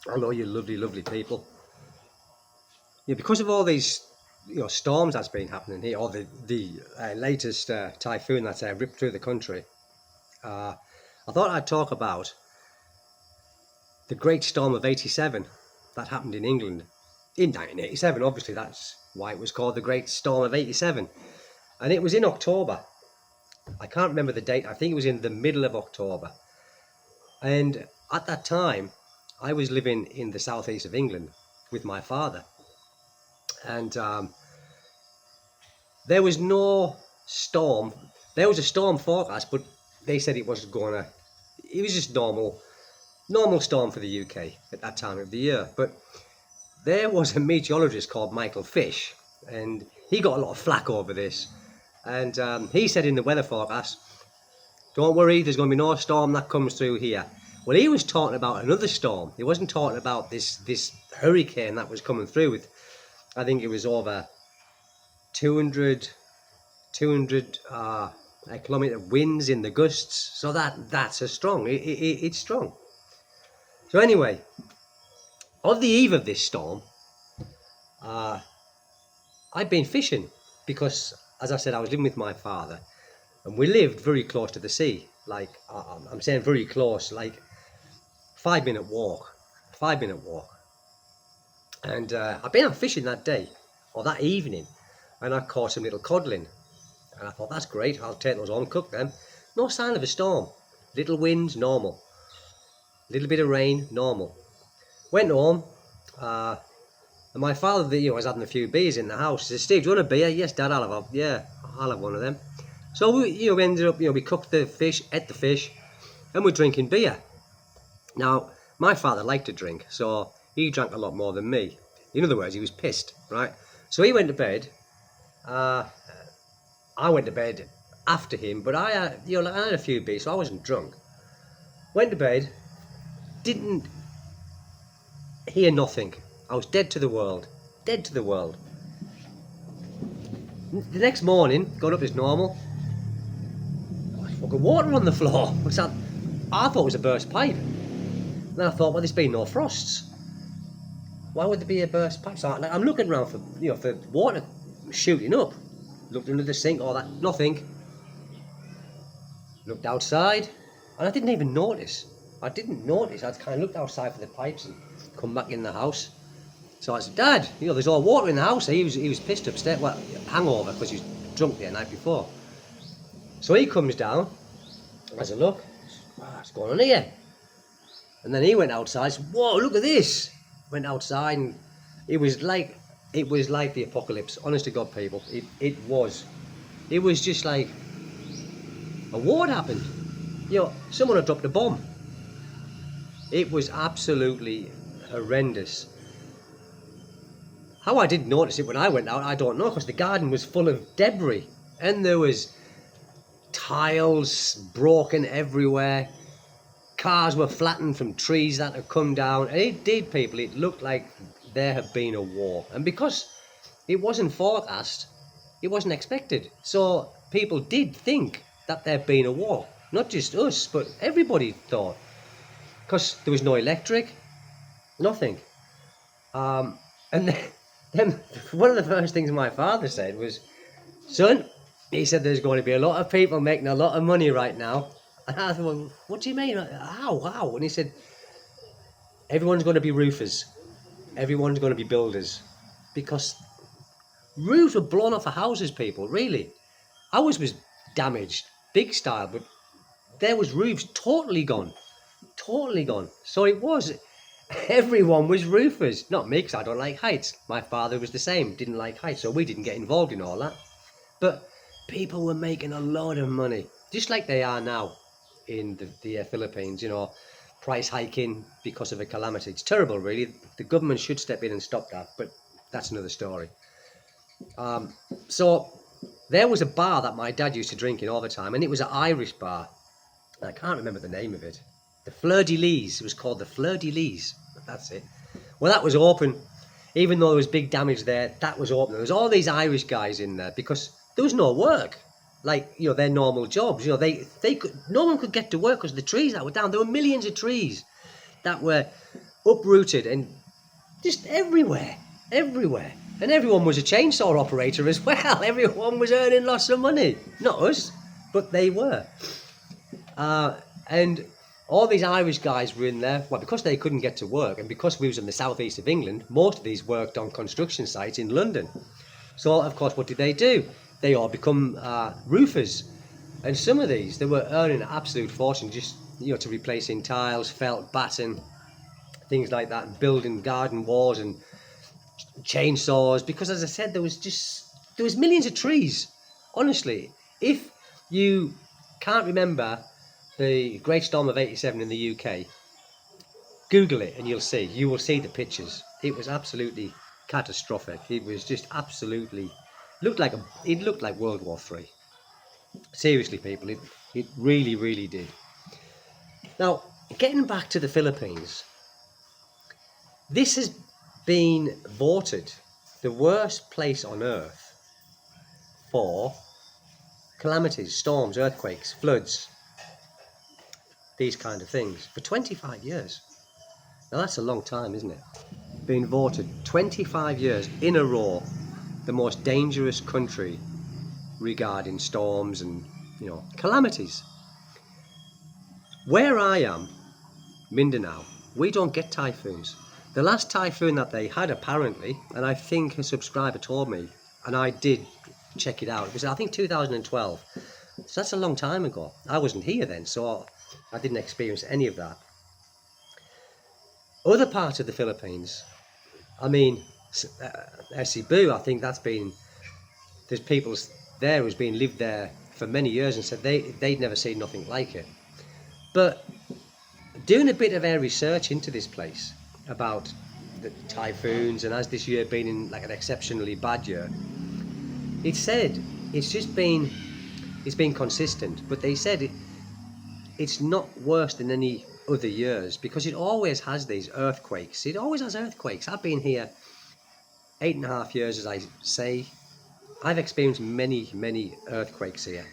I know you lovely, lovely people. Yeah, because of all these, storms that's been happening here, or the latest typhoon that's ripped through the country. Uh, I thought I'd talk about the Great Storm of '87 that happened in England in 1987. Obviously, that's why it was called the Great Storm of '87, and it was in October. I can't remember the date. I think it was in the middle of October. And at that time, I was living in the southeast of England with my father, and there was no storm. There was a storm forecast, but they said it wasn't gonna. It was just normal storm for the UK at that time of the year. But there was a meteorologist called Michael Fish, and he got a lot of flack over this. And he said in the weather forecast, "Don't worry, there's going to be no storm that comes through here." Well, he was talking about another storm. He wasn't talking about this hurricane that was coming through with, I think it was over 200 kilometer winds in the gusts. So that's a strong. It's strong. So anyway, on the eve of this storm, I'd been fishing because, as I said, I was living with my father, and we lived very close to the sea. Like I'm saying, very close, like 5 minute walk, 5 minute walk. And I'd been out fishing that day or that evening, and I caught some little codling. And I thought, that's great, I'll take those home, cook them. No sign of a storm. Little winds, normal. Little bit of rain, normal. Went home, and my father, was having a few beers in the house. He said, "Steve, do you want a beer?" "Yes, Dad, I'll have one of them." So we ended up, we cooked the fish, ate the fish, and we're drinking beer. Now, my father liked to drink, so he drank a lot more than me. In other words, he was pissed, right? So he went to bed. I went to bed after him, but I had a few beers, so I wasn't drunk. Went to bed, didn't hear nothing. I was dead to the world. Dead to the world. The next morning, got up as normal. Fucking water on the floor. What's that? I thought it was a burst pipe. Then I thought, well, there's been no frosts. Why would there be a burst pipe? So I'm looking around for for water shooting up. Looked under the sink, all that, nothing. Looked outside, and I didn't even notice. I kind of looked outside for the pipes and come back in the house. So I said, "Dad, there's all water in the house." He was pissed upstairs, well, hangover because he was drunk the night before. So he comes down, has a look. What's going on here? And then he went outside. Said, "Whoa, look at this!" Went outside, and it was like the apocalypse. Honest to God, people, it was just like a war had happened. Someone had dropped a bomb. It was absolutely horrendous. How I didn't notice it when I went out, I don't know, because the garden was full of debris, and there was tiles broken everywhere. Cars were flattened from trees that had come down, and it did, people. It looked like there had been a war, and because it wasn't forecast, it wasn't expected. So people did think that there'd been a war. Not just us, but everybody thought, because there was no electric, nothing. And then one of the first things my father said was, "Son," he said, "there's going to be a lot of people making a lot of money right now." And I thought, "Well, what do you mean? How?" And he said, "Everyone's going to be roofers. Everyone's going to be builders." Because roofs were blown off of houses, people, really. Ours was damaged, big style, but there was roofs totally gone. Totally gone. So it was, everyone was roofers. Not me, because I don't like heights. My father was the same, didn't like heights, so we didn't get involved in all that. But people were making a lot of money, just like they are now in the Philippines, price hiking because of a calamity. It's terrible, really. The government should step in and stop that, but that's another story. So there was a bar that my dad used to drink in all the time, and it was an Irish bar. I can't remember the name of it. The Fleur de Lis. It was called the Fleur de Lis. That's it. Well, that was open. Even though there was big damage there, that was open. There was all these Irish guys in there because there was no work. Like, their normal jobs. No one could get to work because of the trees that were down. There were millions of trees that were uprooted and just everywhere. And everyone was a chainsaw operator as well. Everyone was earning lots of money. Not us, but they were. And all these Irish guys were in there, well, because they couldn't get to work, and because we was in the southeast of England, most of these worked on construction sites in London. So, of course, what did they do? They all become roofers. And some of these, they were earning an absolute fortune just, to replacing tiles, felt, batten, things like that, and building garden walls and chainsaws. Because, as I said, there was millions of trees. Honestly, if you can't remember the Great Storm of '87 in the UK, Google it and you will see the pictures. It was absolutely catastrophic. It was just absolutely it looked like World War III. Seriously, people, it really, really did. Now, getting back to the Philippines, this has been voted the worst place on earth for calamities, storms, earthquakes, floods, these kind of things for 25 years. Now that's a long time, isn't it? Being voted 25 years in a row the most dangerous country regarding storms and calamities. Where I am, Mindanao, we don't get typhoons. The last typhoon that they had, apparently, and I think a subscriber told me, and I did check it out, it was I think 2012. So that's a long time ago. I wasn't here then, so I didn't experience any of that. Other parts of the Philippines, I mean, Cebu, I think there's people there who's been lived there for many years and said they'd never seen nothing like it. But doing a bit of our research into this place about the typhoons, and as this year been in like an exceptionally bad year, it said it's been consistent, but they said it's not worse than any other years because it always has these earthquakes. It always has earthquakes. I've been here 8.5 years, as I say. I've experienced many earthquakes here.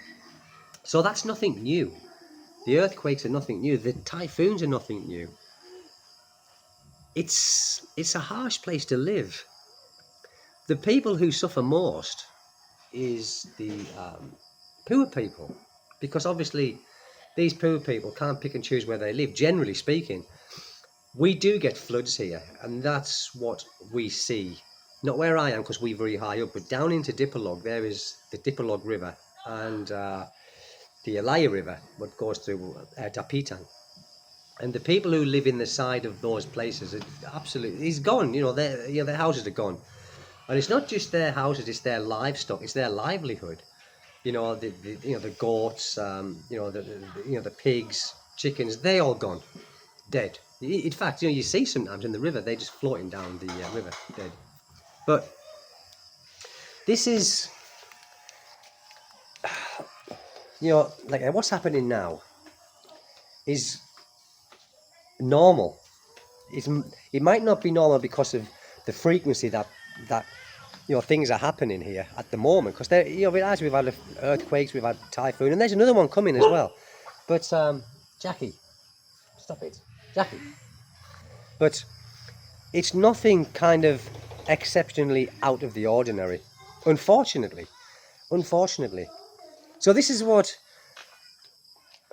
So that's nothing new. The earthquakes are nothing new. The typhoons are nothing new. It's a harsh place to live. The people who suffer most is the poor people, because obviously these poor people can't pick and choose where they live. Generally speaking, we do get floods here, and that's what we see. Not where I am, because we're very high up, but down into Dipolog, there is the Dipolog River and the Alaya River, what goes through Dapitan. And the people who live in the side of those places, it's gone. Their houses are gone. And it's not just their houses; it's their livestock, it's their livelihood. The goats, the pigs, chickens, they all gone, dead. In fact, you see sometimes in the river, they're just floating down the river, dead. But this is, like what's happening now is normal. It might not be normal because of the frequency that things are happening here at the moment. Because as we've had earthquakes, we've had typhoon, and there's another one coming as well. But Jackie, stop it, Jackie. But it's nothing kind of exceptionally out of the ordinary, unfortunately. So this is what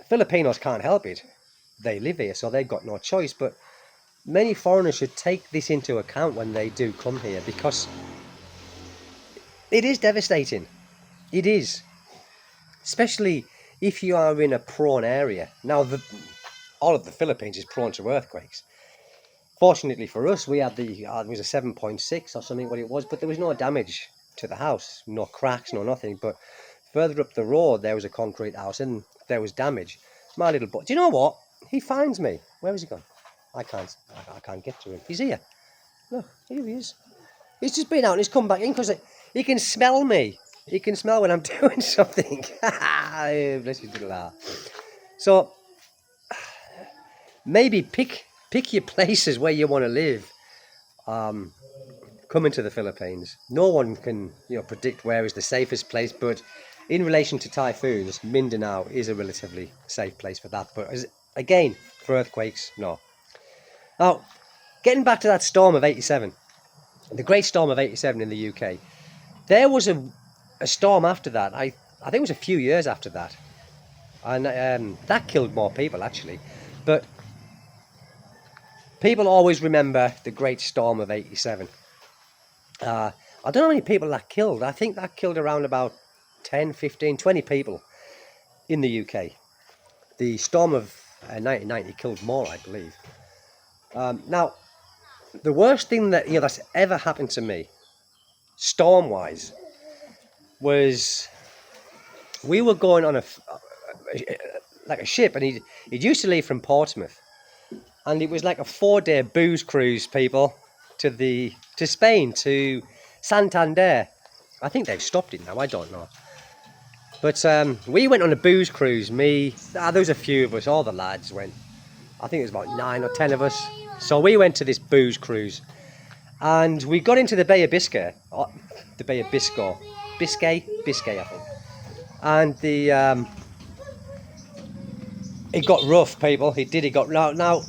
Filipinos can't help it. They live here, so they've got no choice. But many foreigners should take this into account when they do come here, because it is devastating. It is. Especially if you are in a prone area. Now, all of the Philippines is prone to earthquakes. Fortunately for us, we had it was a 7.6 or something what it was, but there was no damage to the house. No cracks, no nothing. But further up the road, there was a concrete house and there was damage. My little boy, do you know what? He finds me. Where has he gone? I can't get to him. He's here. Look, here he is. He's just been out and he's come back in because he can smell me. He can smell when I'm doing something. Bless you, little heart. So maybe pick your places where you want to live. Coming to the Philippines, no one can predict where is the safest place, but in relation to typhoons, Mindanao is a relatively safe place for that. But again, for earthquakes, no. Now, getting back to that storm of 87, the Great Storm of 87 in the UK, there was a storm after that. I think it was a few years after that. And that killed more people, actually. But people always remember the Great Storm of 87. I don't know how many people that killed. I think that killed around about 10, 15, 20 people in the UK. The storm of 1990 killed more, I believe. Now, the worst thing that that's ever happened to me, storm-wise, was we were going on a ship, and he'd used to leave from Portsmouth, and it was like a 4-day booze cruise, people, to Spain, to Santander. I think they've stopped it now, I don't know. But we went on a booze cruise. There was a few of us, all the lads went. I think it was about 9 or 10 of us. So we went to this booze cruise, and we got into the Bay of Biscay, Biscay, I think. And it got rough, people. It got now.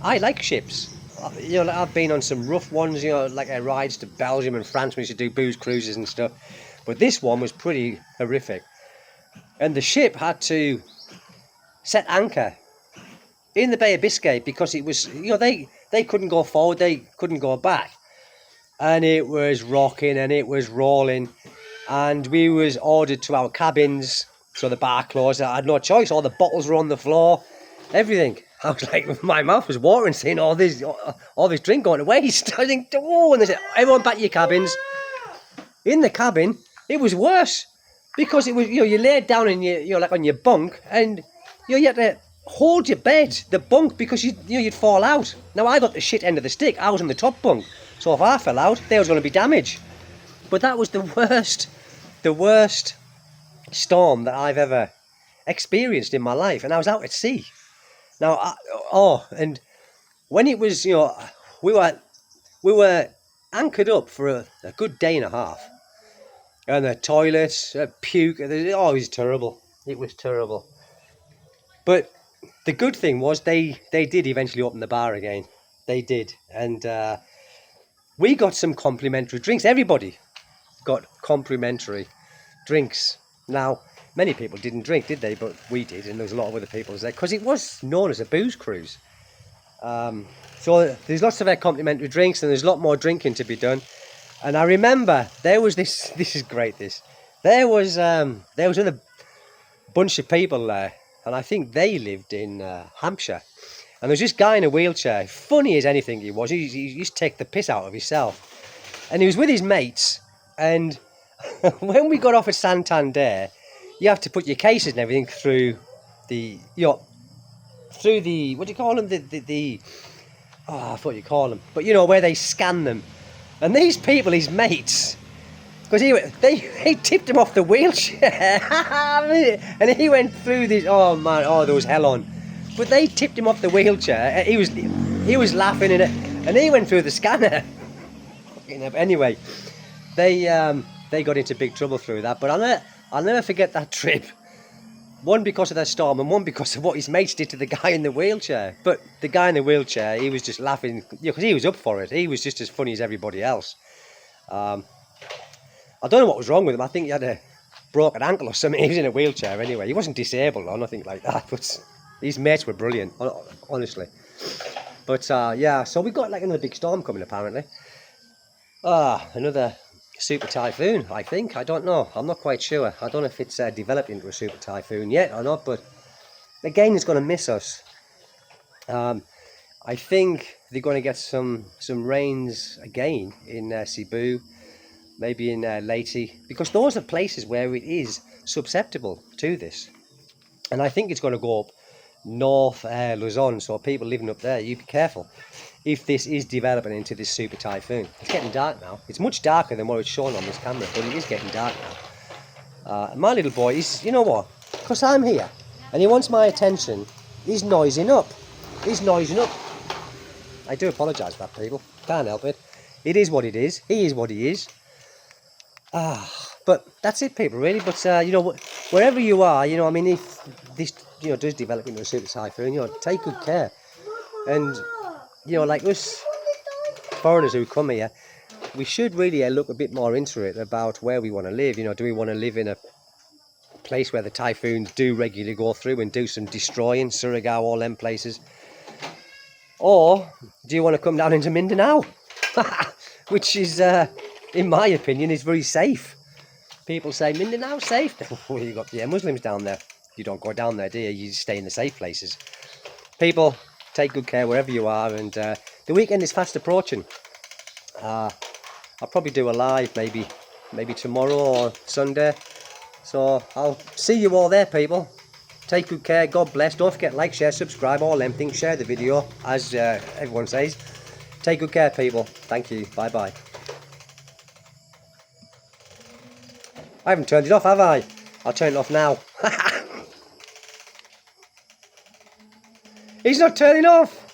I like ships. I've been on some rough ones. Like rides to Belgium and France. We used to do booze cruises and stuff. But this one was pretty horrific. And the ship had to set anchor in the Bay of Biscay because it was, they couldn't go forward, they couldn't go back. And it was rocking and it was rolling. And we was ordered to our cabins, so the bar closed. I had no choice. All the bottles were on the floor, everything. I was like, my mouth was watering, seeing all this drink going to waste. I think, oh, and they said, everyone back to your cabins. In the cabin, it was worse because it was, you laid down in like on your bunk, and you had to hold your bed, the bunk, because you'd fall out. Now I got the shit end of the stick. I was on the top bunk, so if I fell out, there was going to be damage. But that was the worst storm that I've ever experienced in my life, and I was out at sea. Now, and when it was, we were anchored up for a good day and a half, and the toilets, puke, it was terrible. It was terrible. But the good thing was they did eventually open the bar again. They did, and we got some complimentary drinks. Everybody got complimentary drinks. Now, many people didn't drink, did they? But we did, and there was a lot of other people there because it was known as a booze cruise. So there's lots of complimentary drinks, and there's a lot more drinking to be done. And I remember there was this. This is great. There was another bunch of people there, and I think they lived in Hampshire. And there was this guy in a wheelchair, funny as anything he was. He used to take the piss out of himself, and he was with his mates. And when we got off at Santander, you have to put your cases and everything through the what do you call them? I thought you call them, but where they scan them. And these people, his mates, because they tipped him off the wheelchair, and he went through this. Oh man, there was hell on. But they tipped him off the wheelchair. He was laughing in it, and he went through the scanner. Anyway, they got into big trouble through that. But I'll never forget that trip. One because of that storm, and one because of what his mates did to the guy in the wheelchair. But the guy in the wheelchair, he was just laughing, because he was up for it. He was just as funny as everybody else. I don't know what was wrong with him. I think he had a broken ankle or something. He was in a wheelchair anyway. He wasn't disabled or nothing like that. But his mates were brilliant, honestly. But yeah, so we got like another big storm coming apparently. Another super typhoon, I think. I don't know. I'm not quite sure. I don't know if it's developed into a super typhoon yet or not, but again, it's going to miss us. I think they're going to get some rains again in Cebu, maybe in Leyte, because those are places where it is susceptible to this. And I think it's going to go up north Luzon, so people living up there, you be careful if this is developing into this super typhoon. It's getting dark now. It's much darker than what it's shown on this camera, but it is getting dark now. My little boy, you know what? Because I'm here, and he wants my attention, he's noising up. I do apologise for that, people. Can't help it. It is what it is. He is what he is. But that's it, people, really. But, wherever you are, if this, does develop into a super typhoon, take good care. And, like us, foreigners who come here, we should really look a bit more into it about where we want to live. You know, do we want to live in a place where the typhoons do regularly go through and do some destroying, Surigao, all them places? Or do you want to come down into Mindanao? Which is, in my opinion, is very safe. People say, Mindanao's safe. Well, you got Muslims down there. You don't go down there, do you? You just stay in the safe places. People, take good care wherever you are. And the weekend is fast approaching. I'll probably do a live maybe tomorrow or Sunday. So I'll see you all there, people. Take good care. God bless. Don't forget, like, share, subscribe, all them things. Share the video, as everyone says. Take good care, people. Thank you. Bye-bye. I haven't turned it off, have I? I'll turn it off now. He's not turning off.